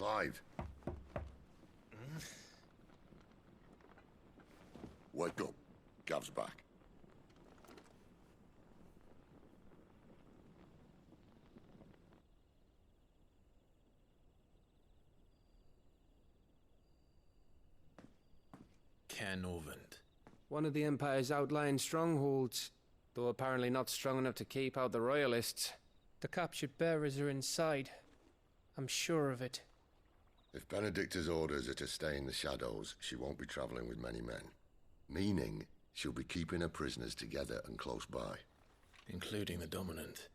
Clive. Wake up. Gav's back. Caernarvon. One of the Empire's outlying strongholds, though apparently not strong enough to keep out the Royalists. The captured bearers are inside. I'm sure of it. If Benedicta's orders are to stay in the shadows, she won't be travelling with many men. Meaning, she'll be keeping her prisoners together and close by. Including the Dominant.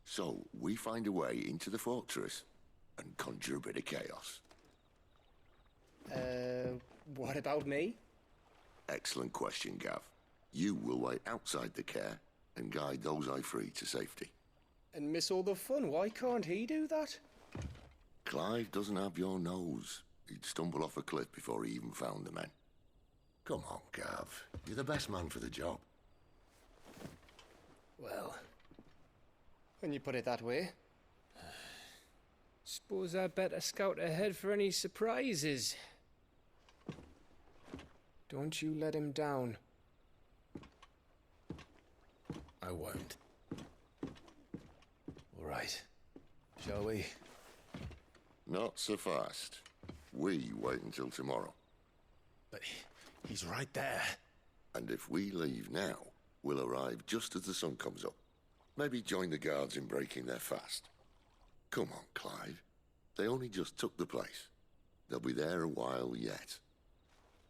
So, we find a way into the fortress and conjure a bit of chaos. What about me? Excellent question, Gav. You will wait outside the care and guide those I free to safety. And miss all the fun. Why can't he do that? Clive doesn't have your nose. He'd stumble off a cliff before he even found the men. Come on, Gav. You're the best man for the job. Well, when you put it that way. Suppose I'd better scout ahead for any surprises. Don't you let him down. I won't. All right. Shall we? Not so fast. We wait until tomorrow. But he's right there. And if we leave now, we'll arrive just as the sun comes up. Maybe join the guards in breaking their fast. Come on, Clive. They only just took the place. They'll be there a while yet.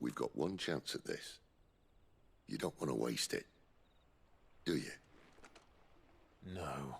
We've got one chance at this. You don't want to waste it, do you? No.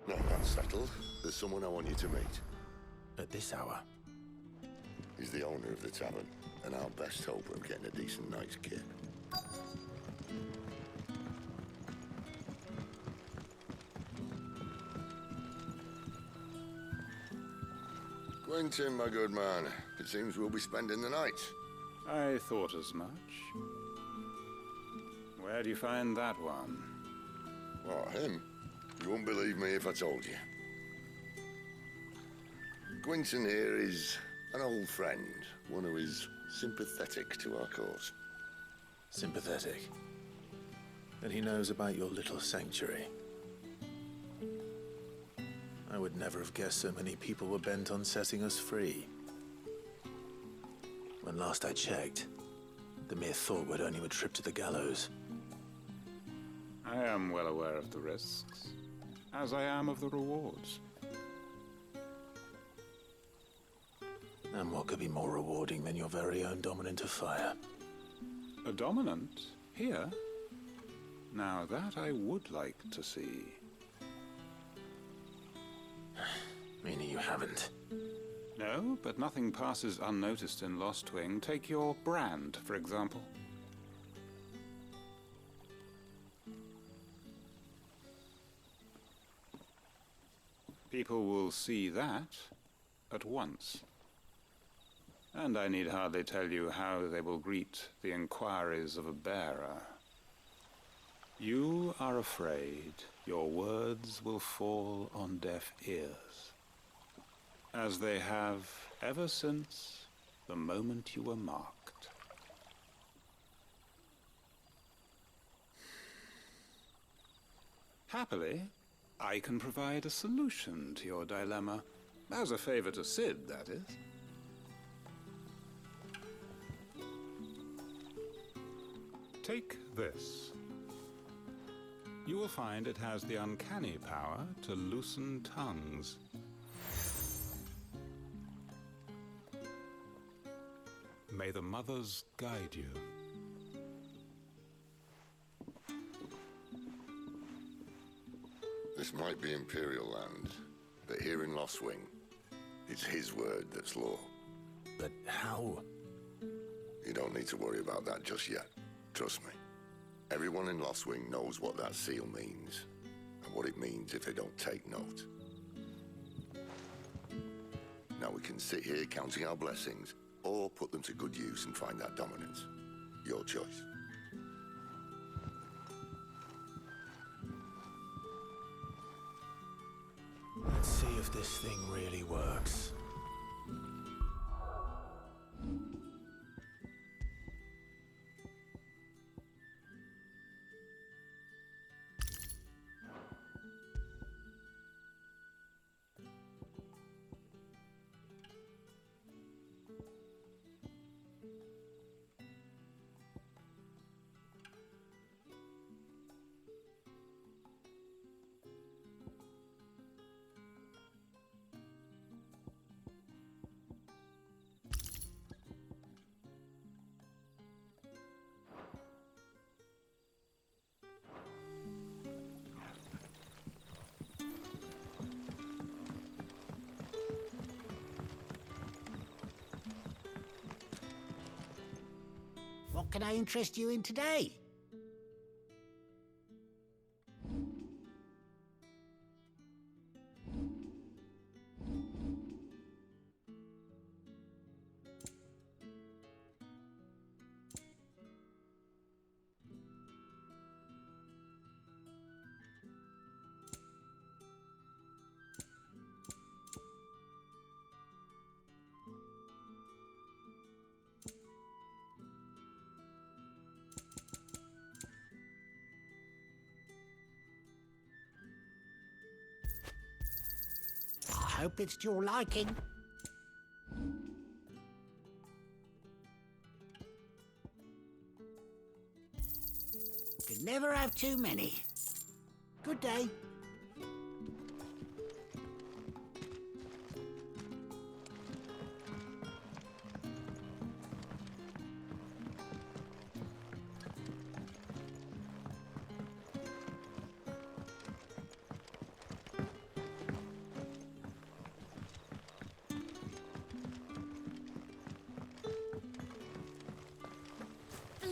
No, that's settled. There's someone I want you to meet. At this hour? He's the owner of the tavern, and our best hope of getting a decent night's kip. Quentin, my good man. It seems we'll be spending the night. I thought as much. Where do you find that one? Oh, him? You wouldn't believe me if I told you. Quentin here is an old friend, one who is sympathetic to our cause. Sympathetic? That he knows about your little sanctuary. I would never have guessed so many people were bent on setting us free. When last I checked, the mere thought would earn you a trip to the gallows. I am well aware of the risks, as I am of the rewards. And what could be more rewarding than your very own Dominant of Fire? A dominant? Here? Now that I would like to see. Meaning you haven't? No, but nothing passes unnoticed in Lostwing. Take your brand, for example. People will see that at once. And I need hardly tell you how they will greet the inquiries of a bearer. You are afraid your words will fall on deaf ears, as they have ever since the moment you were marked. Happily, I can provide a solution to your dilemma, as a favor to Cid, that is. Take this. You will find it has the uncanny power to loosen tongues. May the mothers guide you. This might be Imperial land, But here in Lostwing, it's his word that's law. But how? You don't need to worry about that just yet. Trust me. Everyone in Lostwing knows what that seal means, and what it means if they don't take note. Now we can sit here counting our blessings, or put them to good use and find that dominance. Your choice. Let's see if this thing really works. What can I interest you in today? I hope it's to your liking. Can never have too many. Good day.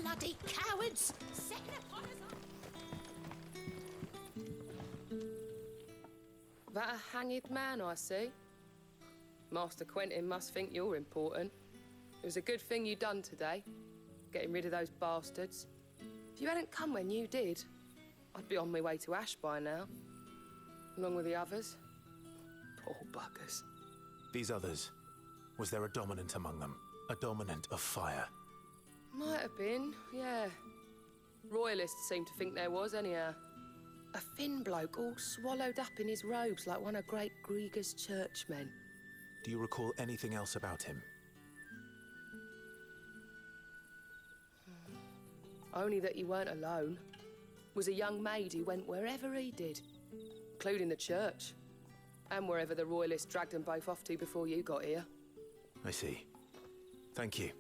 Bloody cowards! Setting upon us. That a hanged man I see? Master Quentin must think you're important. It was a good thing you done today, getting rid of those bastards. If you hadn't come when you did, I'd be on my way to Ash by now, along with the others. Poor buggers. These others, was there a dominant among them? A dominant of fire? Might have been, yeah. Royalists seem to think there was, anyhow. A thin bloke all swallowed up in his robes like one of Great Grieger's churchmen. Do you recall anything else about him? Only that he weren't alone. Was a young maid who went wherever he did, including the church, and wherever the Royalists dragged them both off to before you got here. I see. Thank you.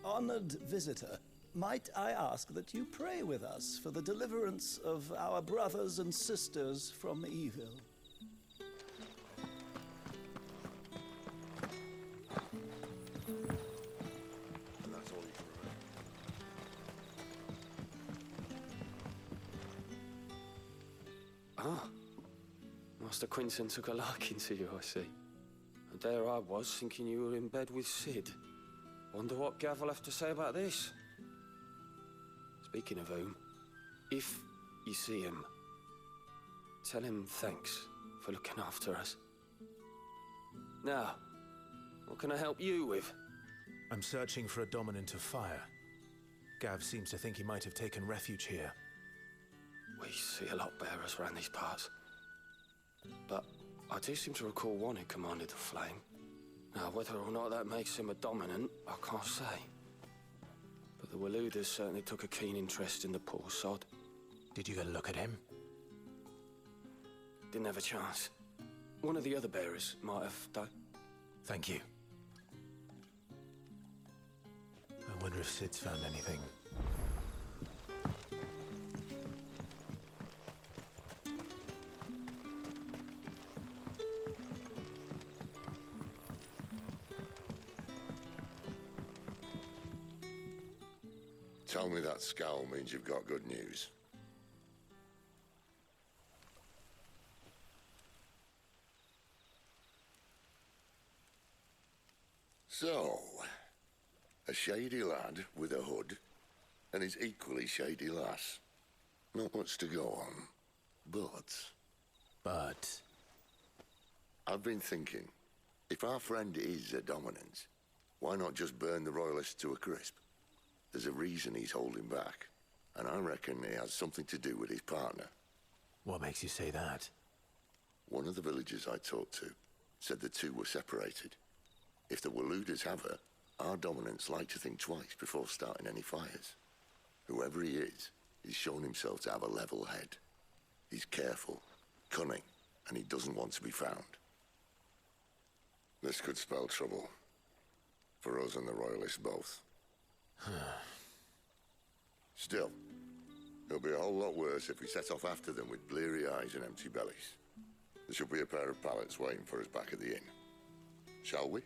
Honored visitor, might I ask that you pray with us for the deliverance of our brothers and sisters from evil? And that's all you can remember. Ah, Master Quentin took a liking to you, I see. And there I was, thinking you were in bed with Sid. Wonder what Gav will have to say about this. Speaking of whom, if you see him, tell him thanks for looking after us. Now, what can I help you with? I'm searching for a dominant of fire. Gav seems to think he might have taken refuge here. We see a lot bearers around these parts. But I do seem to recall one who commanded the flame. Now, whether or not that makes him a dominant, I can't say. But the Waluders certainly took a keen interest in the poor sod. Did you get a look at him? Didn't have a chance. One of the other bearers might have done. Thank you. Wonder if Sid's found anything. Tell me that scowl means you've got good news. So, a shady lad with a hood and his equally shady lass. Not much to go on, but I've been thinking, if our friend is a dominant, why not just burn the Royalists to a crisp? There's a reason he's holding back, and I reckon he has something to do with his partner. What makes you say that? One of the villagers I talked to said the two were separated. If the Waluders have her, our dominants like to think twice before starting any fires. Whoever he is, he's shown himself to have a level head. He's careful, cunning, and he doesn't want to be found. This could spell trouble. For us and the Royalists both. Still, it'll be a whole lot worse if we set off after them with bleary eyes and empty bellies. There should be a pair of pallets waiting for us back at the inn. Shall we?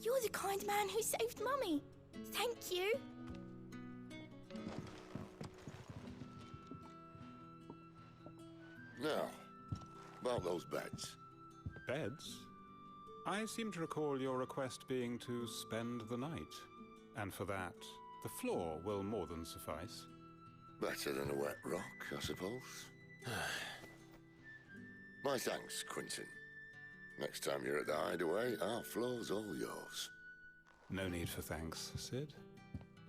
You're the kind man who saved Mummy. Thank you. Now, about those beds. Beds? I seem to recall your request being to spend the night. And for that, the floor will more than suffice. Better than a wet rock, I suppose. My thanks, Quinton. Next time you're at the hideaway, our floor's all yours. No need for thanks, Sid.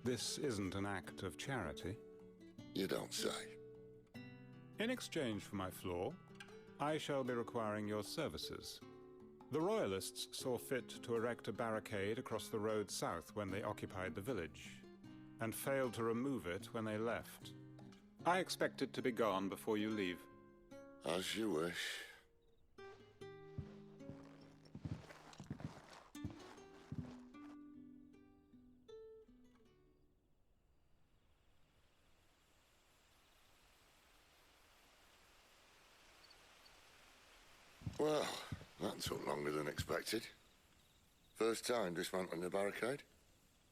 This isn't an act of charity. You don't say. In exchange for my floor, I shall be requiring your services. The Royalists saw fit to erect a barricade across the road south when they occupied the village, and failed to remove it when they left. I expect it to be gone before you leave. As you wish. Well, that took longer than expected. First time dismantling the barricade?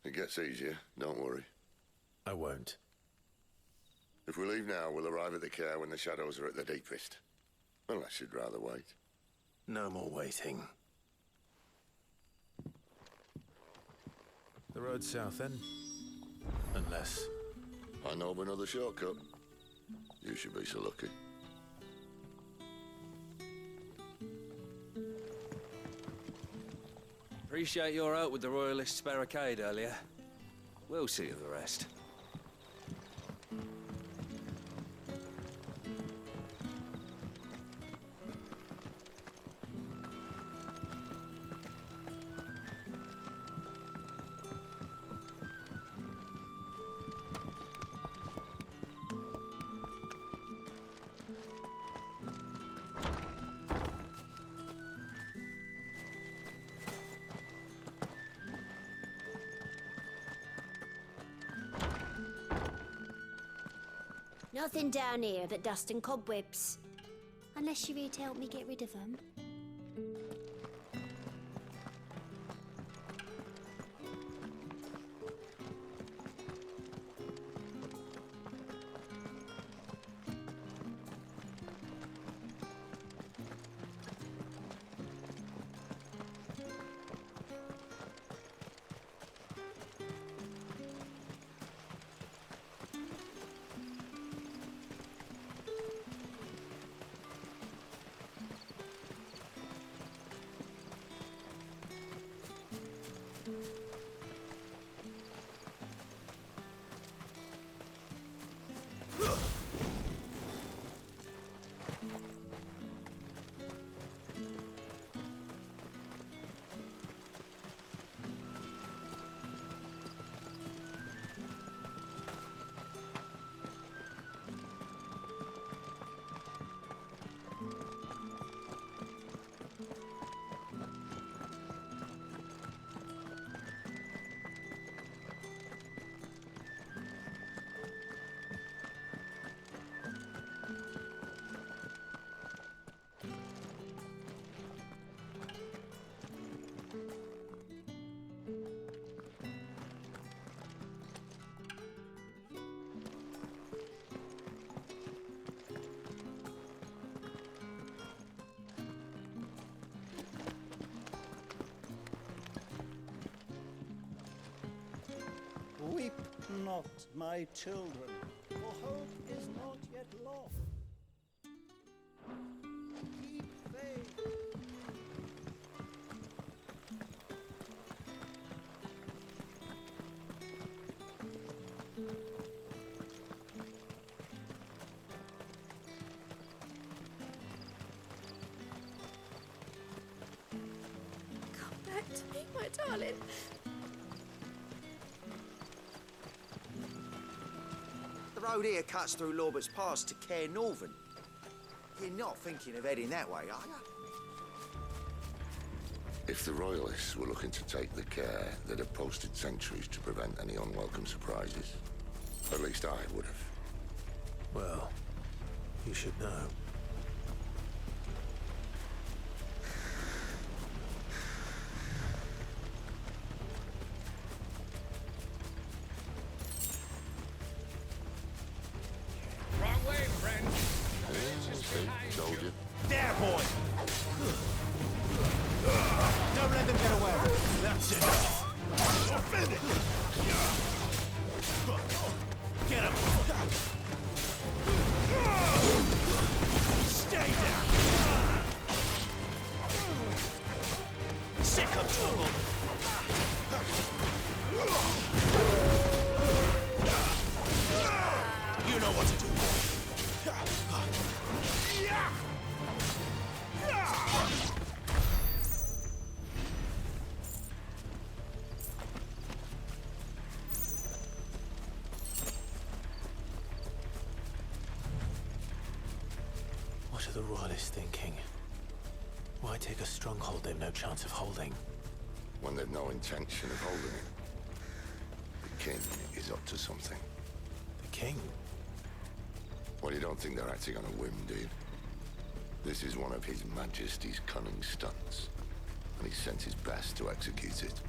It gets easier, don't worry. I won't. If we leave now, we'll arrive at the care when the shadows are at their deepest. Unless you'd rather wait. No more waiting. The road south, then? Unless... I know of another shortcut. You should be so lucky. Appreciate your help with the Royalists' barricade earlier. We'll see to the rest. Nothing down here but dust and cobwebs. Unless you're here to help me get rid of them. Weep not, my children, for hope is not yet lost. Keep faith. Come back to me, my darling. The road here cuts through Lorbert's Pass to Care Northern. You're not thinking of heading that way, are you? If the Royalists were looking to take the care, they'd have posted sentries to prevent any unwelcome surprises. At least I would have. Well, you should know. Wrong way, friend. Told you. There, boy. Don't let them get away. That's enough. Get him. Stay down. Sick of trouble. You know what to do. What are the Royalists thinking? Why take a stronghold they've no chance of holding? When they've no intention of holding it. The king is up to something. The king? Well, you don't think they're acting on a whim, do you? This is one of His Majesty's cunning stunts, and he sent his best to execute it.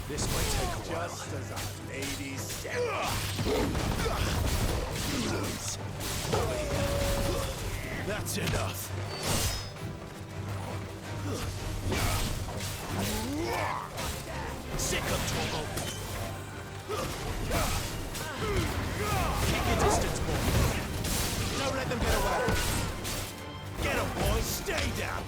This may take a while. Just as our lady said. That's enough. Sick of trouble. Keep your distance, boy. Don't let them get away. Get 'em, boy. Stay down.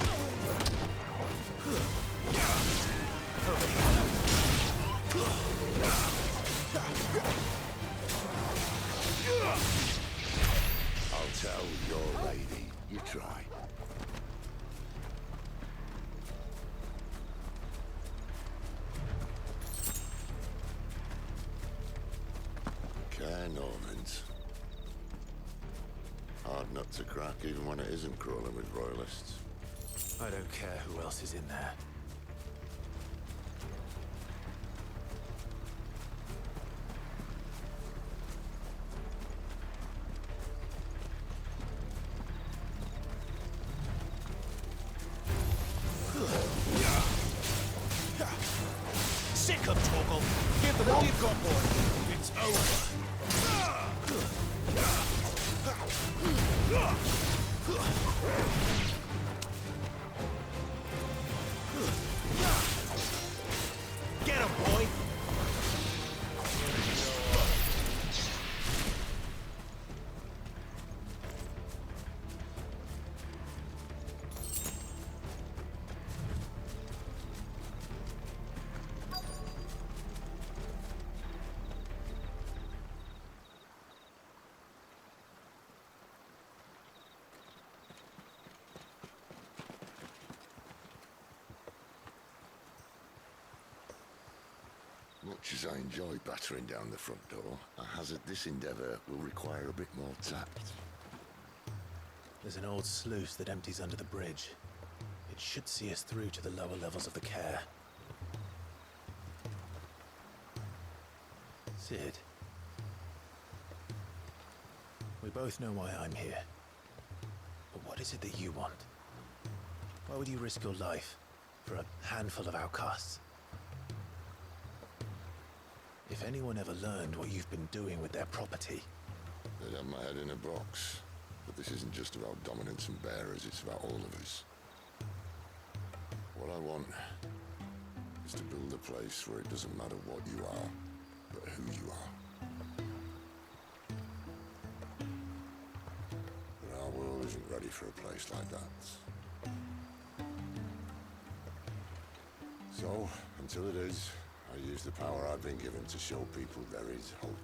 I'll tell your lady. You try. Care Normans. Hard nut to crack even when it isn't crawling with Royalists. I don't care who else is in there. Sick of trouble. Give them all you've got, boy. It's over. Get 'em, boy. Much as I enjoy battering down the front door, I hazard this endeavour will require a bit more tact. There's an old sluice that empties under the bridge. It should see us through to the lower levels of the care. Sid. We both know why I'm here. But what What is it that you want? Why would you risk your life for a handful of outcasts? If anyone ever learned what you've been doing with their property... They'd have my head in a box. But this isn't just about dominance and bearers, it's about all of us. What I want is to build a place where it doesn't matter what you are, but who you are. But our world isn't ready for a place like that. So, until it is, I use the power I've been given to show people there is hope.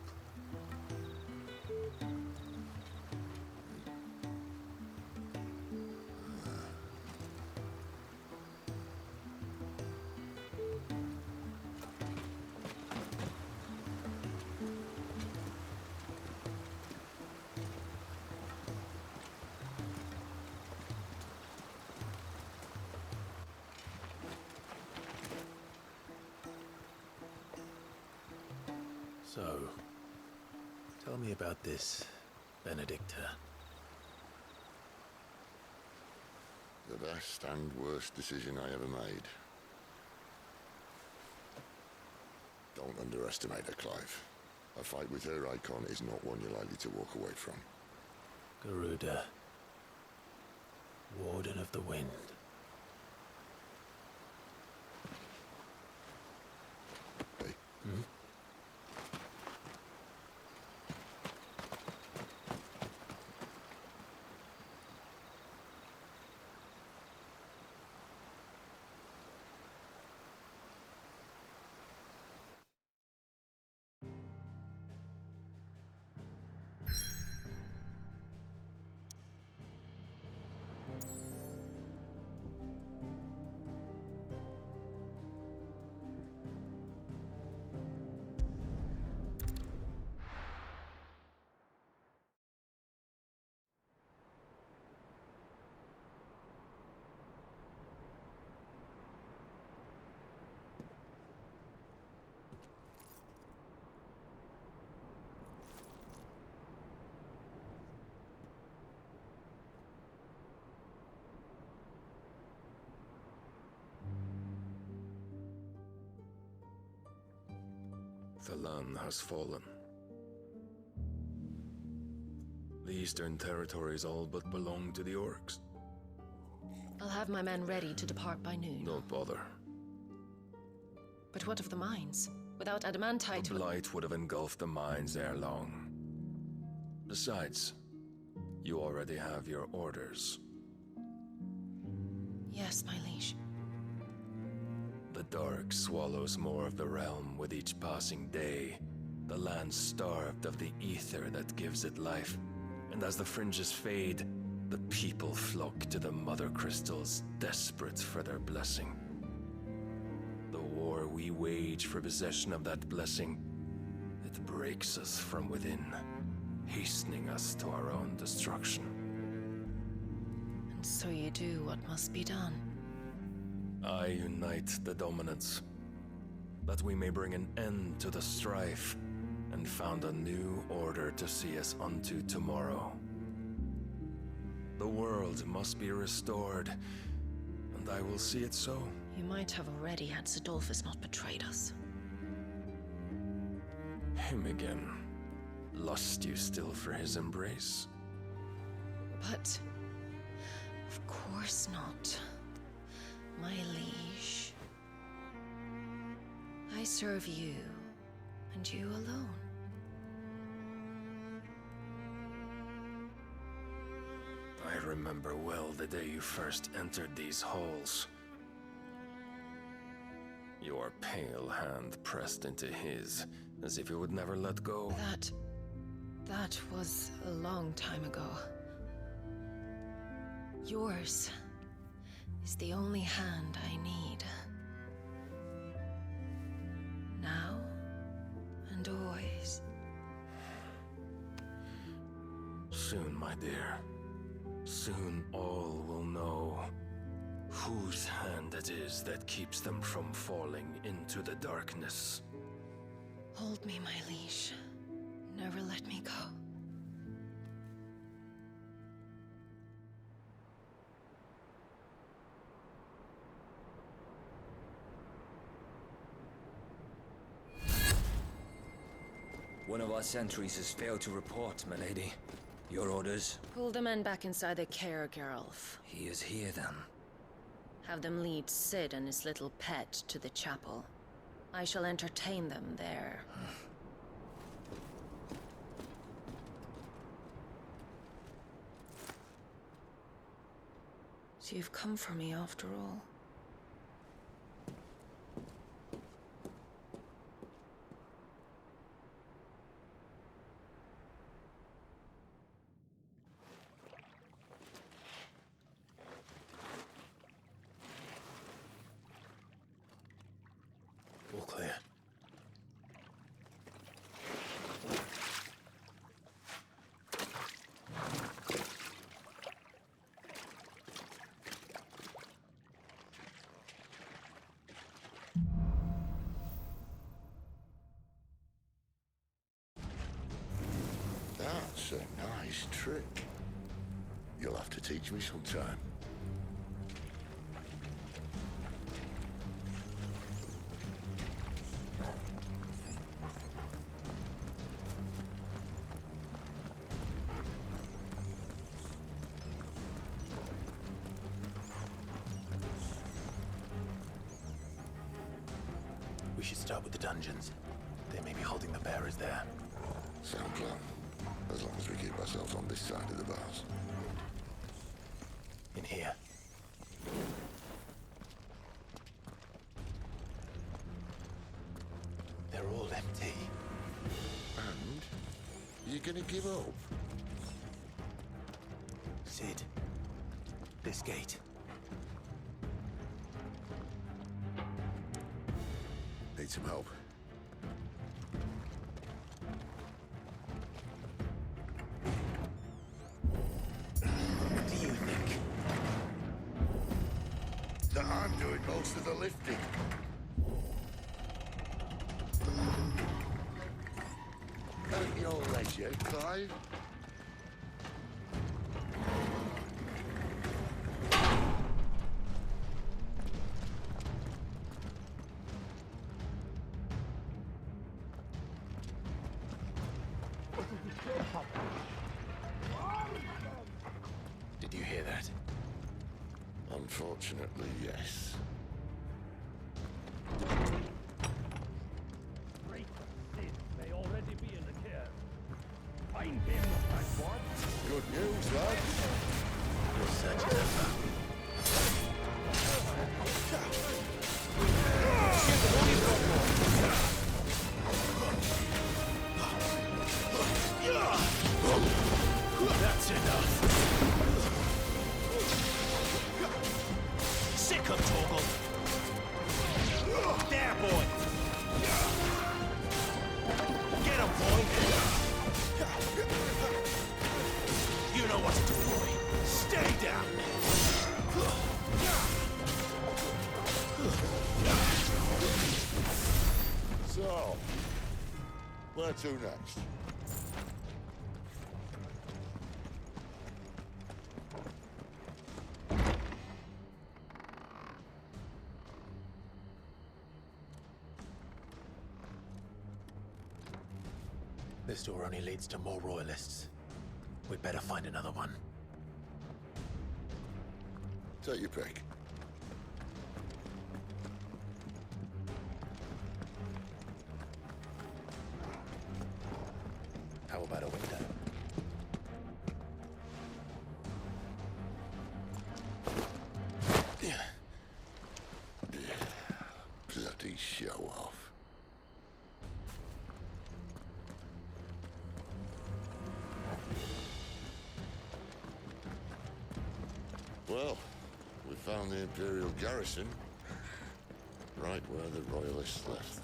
So, tell me about this, Benedicta. The best and worst decision I ever made. Don't underestimate her, Clive. A fight with her icon is not one you're likely to walk away from. Garuda, Warden of the Wind. Hey? Hmm? The land has fallen. The Eastern Territories all but belong to the Orcs. I'll have my men ready to depart by noon. Don't bother. But what of the mines? Without adamantite... The Blight would have engulfed the mines ere long. Besides, you already have your orders. Yes, my liege. The dark swallows more of the realm with each passing day. The land starved of the ether that gives it life. And as the fringes fade, the people flock to the mother crystals, desperate for their blessing. The war we wage for possession of that blessing, it breaks us from within, hastening us to our own destruction. And so you do what must be done. I unite the dominants, that we may bring an end to the strife, and found a new order to see us unto tomorrow. The world must be restored, and I will see it so. You might have already had Zidolphus not betrayed us. Him again. Lust you still for his embrace? But... of course not. My liege. I serve you, and you alone. I remember well the day you first entered these halls. Your pale hand pressed into his, as if you would never let go. That was a long time ago. Yours is the only hand I need. Now and always. Soon, my dear. Soon all will know whose hand it is that keeps them from falling into the darkness. Hold me, my liege. Never let me go. One of our sentries has failed to report, milady. Your orders? Pull the men back inside the care, Geralf. He is here, then. Have them lead Cid and his little pet to the chapel. I shall entertain them there. So you've come for me after all. All clear. That's a nice trick. You'll have to teach me sometime. We should start with the dungeons. They may be holding the bearers there. Sound plan. As long as we keep ourselves on this side of the bars. In here. They're all empty. And? You gonna give up? Cid. This gate. Need some help. What do you think? That I'm doing most of the lifting. At your leisure, Clive. Did you hear that? Unfortunately, yes. Great Cid may already be in the care. Find him, my squad. Good news, lads. Your search is over. That's enough. Sick of Torgal. There, boy. Get him, boy. You know what to do, boy. Stay down. So, where to next? This door only leads to more royalists. We'd better find another one. Take your pick. How about a window? Bloody show off. Well, we found the Imperial garrison, right where the Royalists left.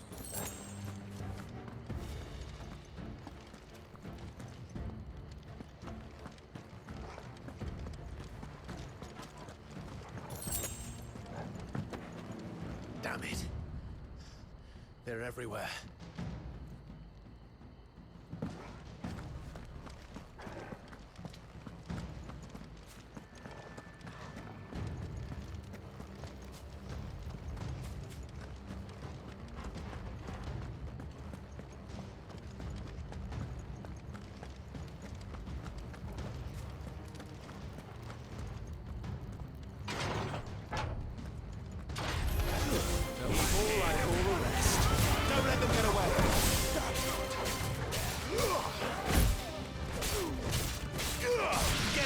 Damn it. They're everywhere.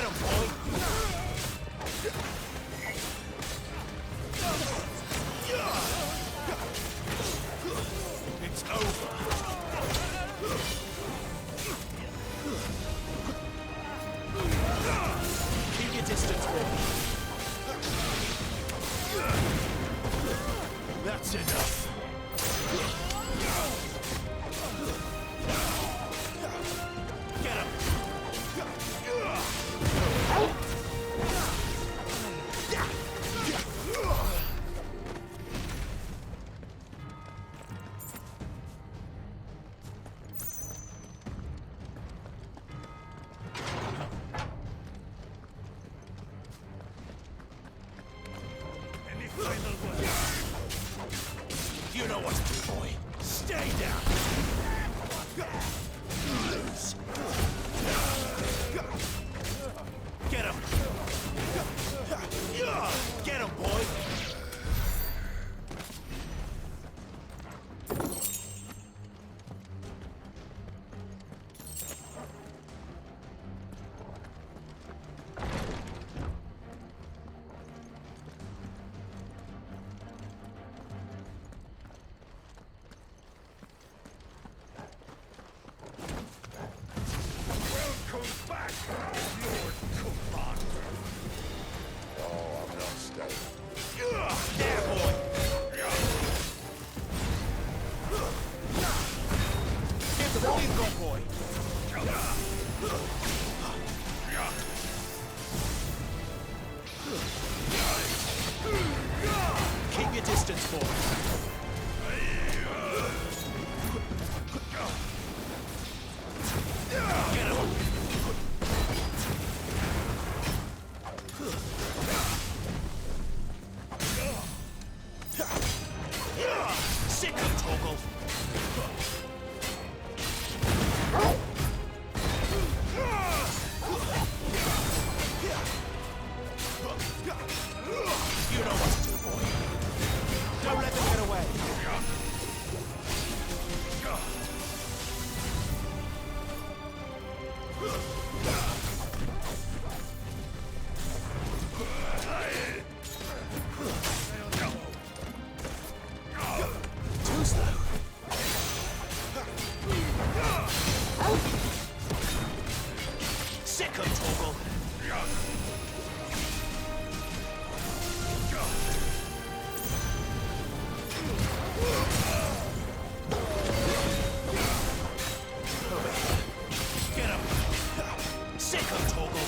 Get him, boy! It's over. Keep your distance, boy. That's enough. Get him. Any final words? You know what to do, boy. Stay down. Lose. Get him. Get him, boy. Welcome back, Lord Commander. Oh, I'm not staying. There, boy. Get the ball, go, boy. Keep your distance, boy. Get him. Sick of Toggle. You know what to do, boy. Don't let them get away. Too slow. Sick of Toggle. Get him. Sick of Toggle.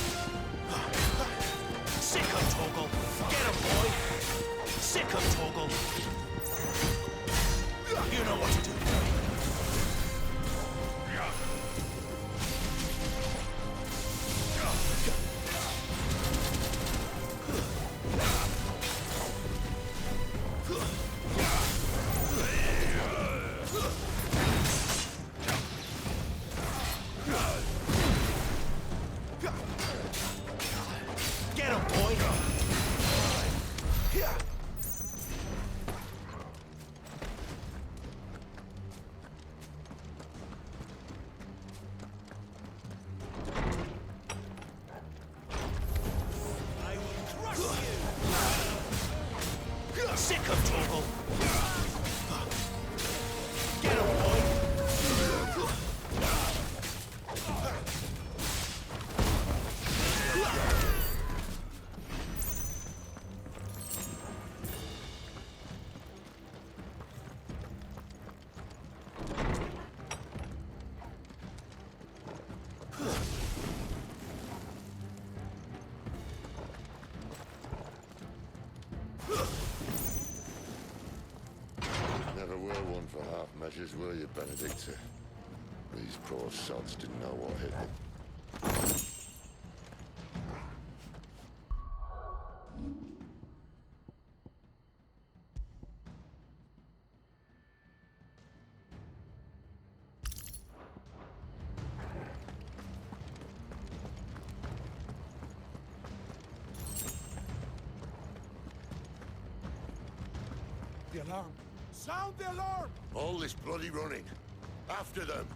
Sick of Toggle. Get him, boy. Sick of Toggle. You know what to do, boy. Get him, boy! I will crush you! Sick of Toggle! Get him, boy! Never were one for half measures, were you, Benedicta? These poor sods didn't know what hit them. The alarm! Sound the alarm! All this bloody running. After them.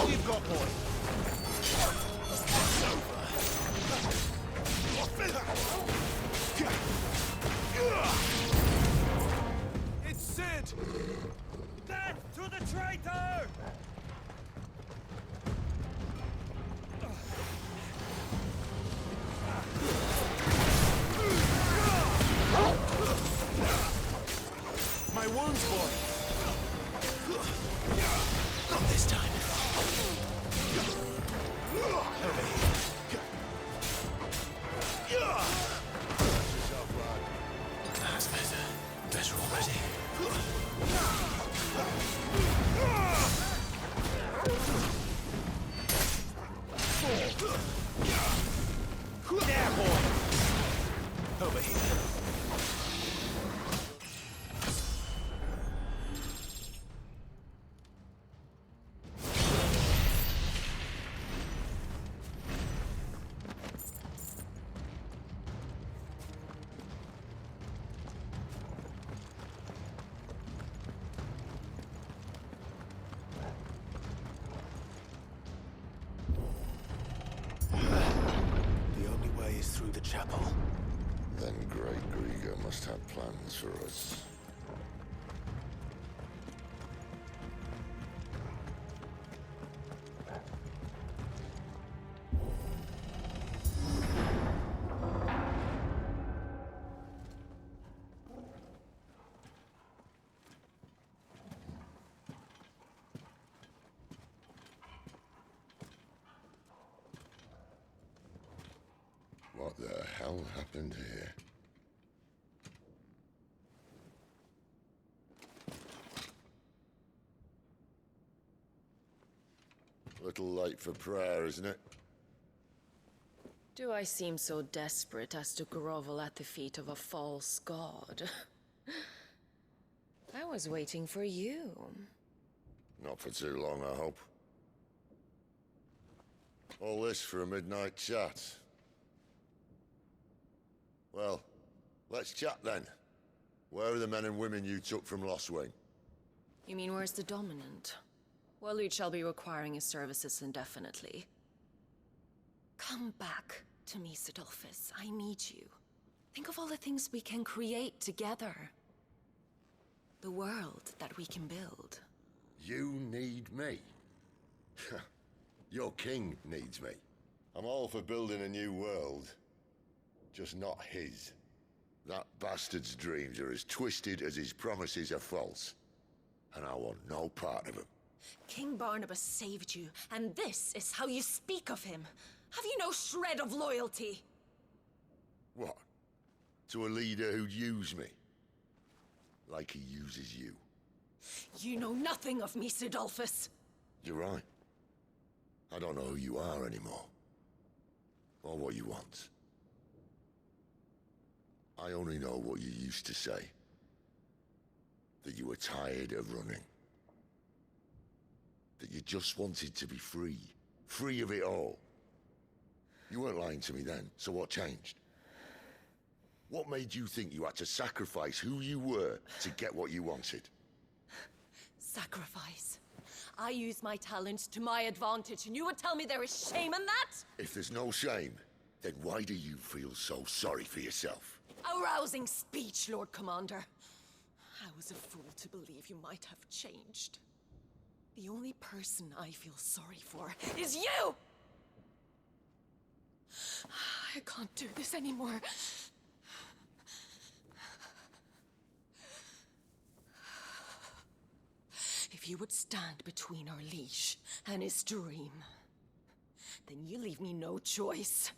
What you've got, boy? It's Sid! Death to the traitor! My wounds, boy! Not this time. That's better. Better already. There, boy! Over here. The only way is through the chapel. Then Great Grieger must have plans for us. What the hell happened here? Little late for prayer, isn't it? Do I seem so desperate as to grovel at the feet of a false god? I was waiting for you. Not for too long, I hope. All this for a midnight chat. Well, let's chat then. Where are the men and women you took from Lostwing? You mean where's the dominant? Well, you shall be requiring his services indefinitely. Come back to me, Sidolphus. I need you. Think of all the things we can create together. The world that we can build. You need me? Your king needs me. I'm all for building a new world. Just not his. That bastard's dreams are as twisted as his promises are false. And I want no part of them. King Barnabas saved you, and this is how you speak of him. Have you no shred of loyalty? What? To a leader who'd use me? Like he uses you? You know nothing of me, Sidolphus. You're right. I don't know who you are anymore. Or what you want. I only know what you used to say. That you were tired of running. That you just wanted to be free. Free of it all. You weren't lying to me then, so what changed? What made you think you had to sacrifice who you were to get what you wanted? Sacrifice. I use my talents to my advantage, and you would tell me there is shame in that? If there's no shame, then why do you feel so sorry for yourself? A rousing speech, Lord Commander. I was a fool to believe you might have changed. The only person I feel sorry for is you! I can't do this anymore. If you would stand between our liege and his dream, then you leave me no choice.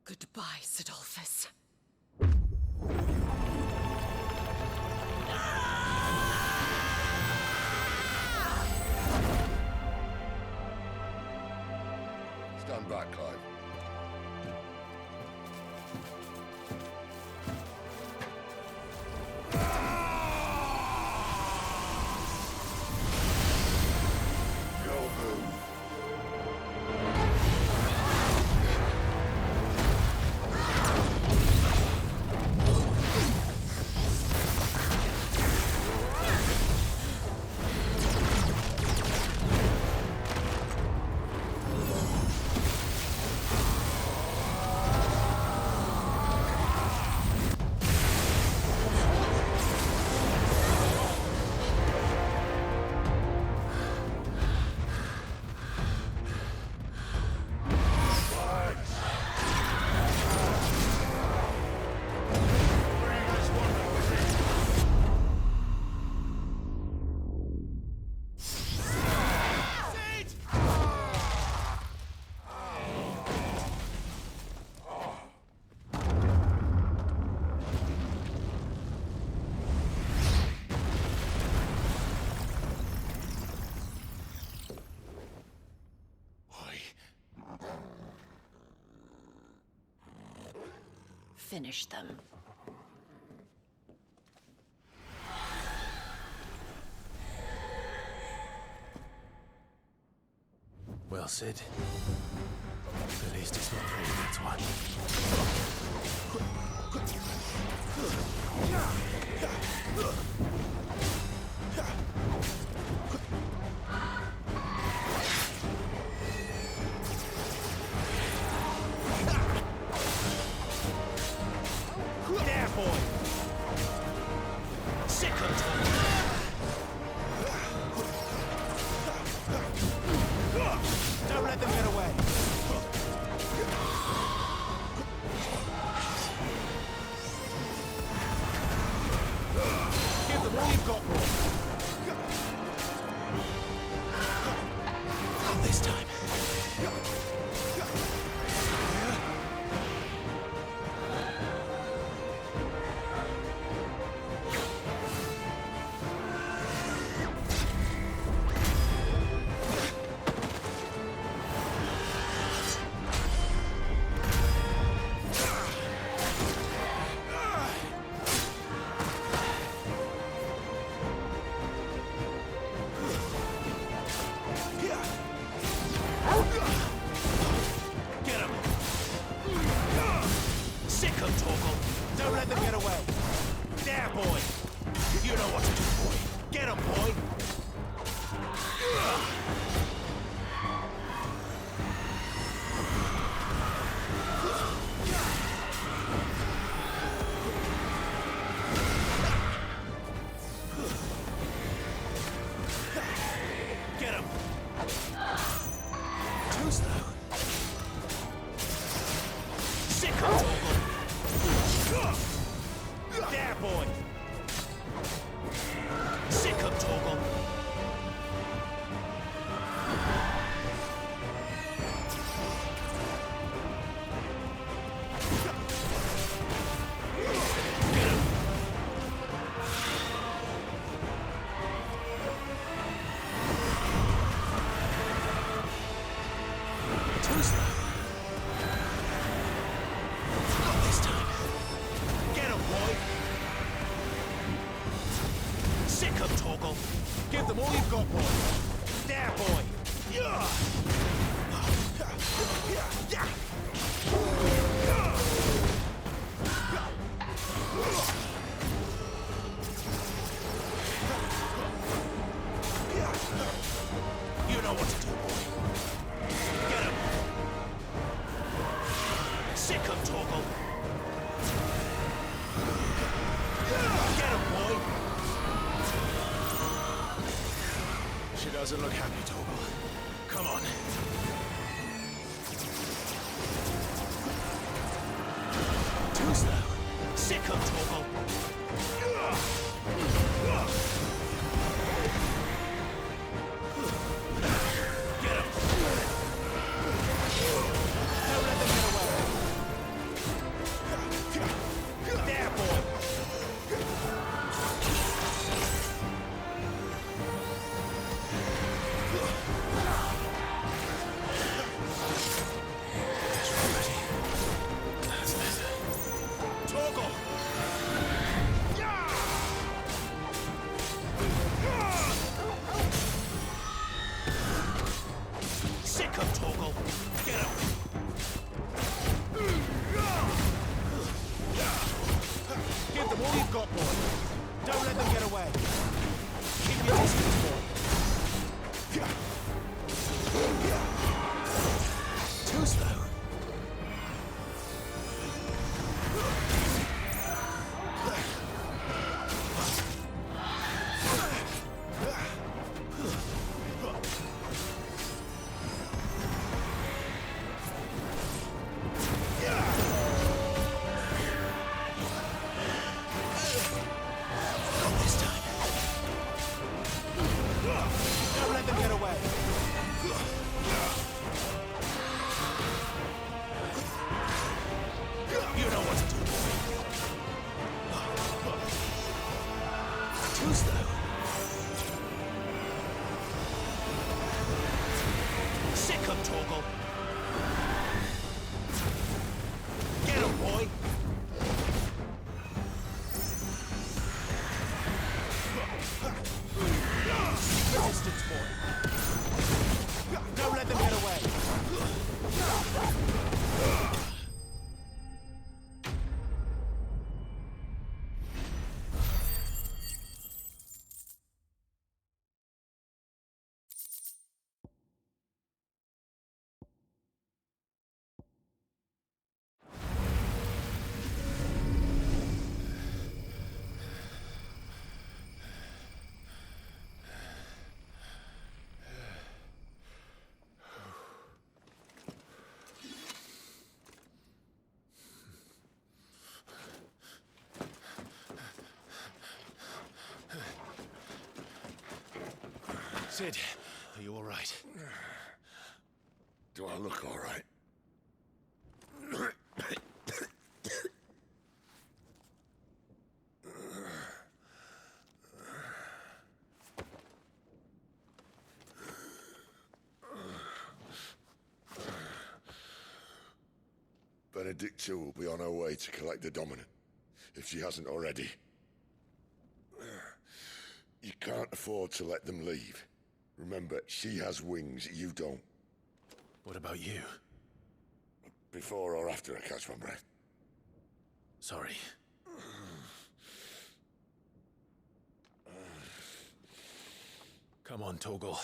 Goodbye, Sidolphus. Stand back, Clive. finish them. Well, Sid. At least it's not three, that's one. There, boy! Sick of Don't let them get away! Give them all you've got, boy! Not this time. Get him! Sick of Torgal! Don't let them get away! There, boy! You know what to do, boy! Get him, boy! Get him! Too slow. Sick of Torgal! There, boy! Sick of Torgal! Get him! Too slow. Not this time. Get him, boy! Sick of Torgal! Give them all you've got, boy! There, boy! You know what to do, boy. Get him! Sick of Torgal! Get him, boy! She doesn't look happy, Torgal. Come on. Too slow. Sick of Torgal! Get him! Don't let them get away! There, boy! Torgal! Sick of Torgal! Get him! Give them all you've got, boy! Don't let them get away! Keep your distance, boy! Too slow! Not this time. Don't let them get away. You know what to do, boy. Too slow. Sick of Torgal. Get him, boy. distance, boy. Don't let them get away. Sid, are you all right? Do I look all right? Benedicta will be on her way to collect the Dominant, if she hasn't already. You can't afford to let them leave. Remember, she has wings, you don't. What about you? Before or after I catch my breath? Sorry. Come on, Torgal.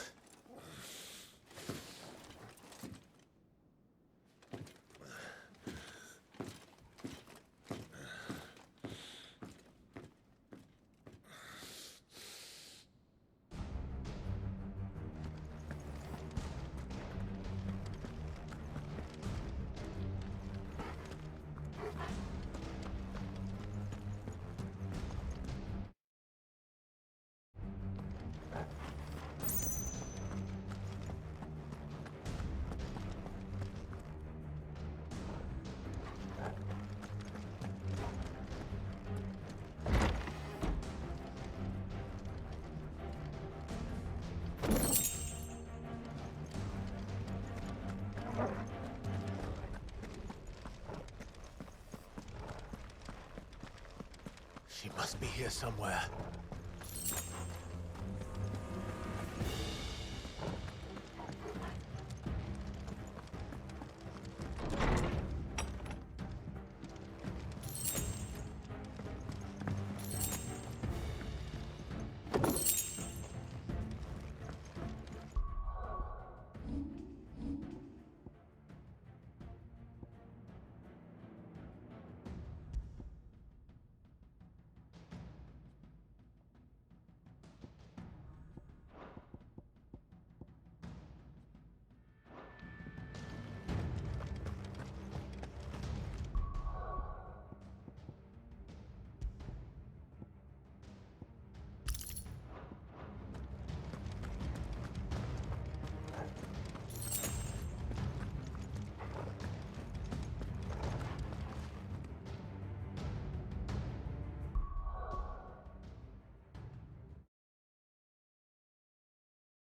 She must be here somewhere.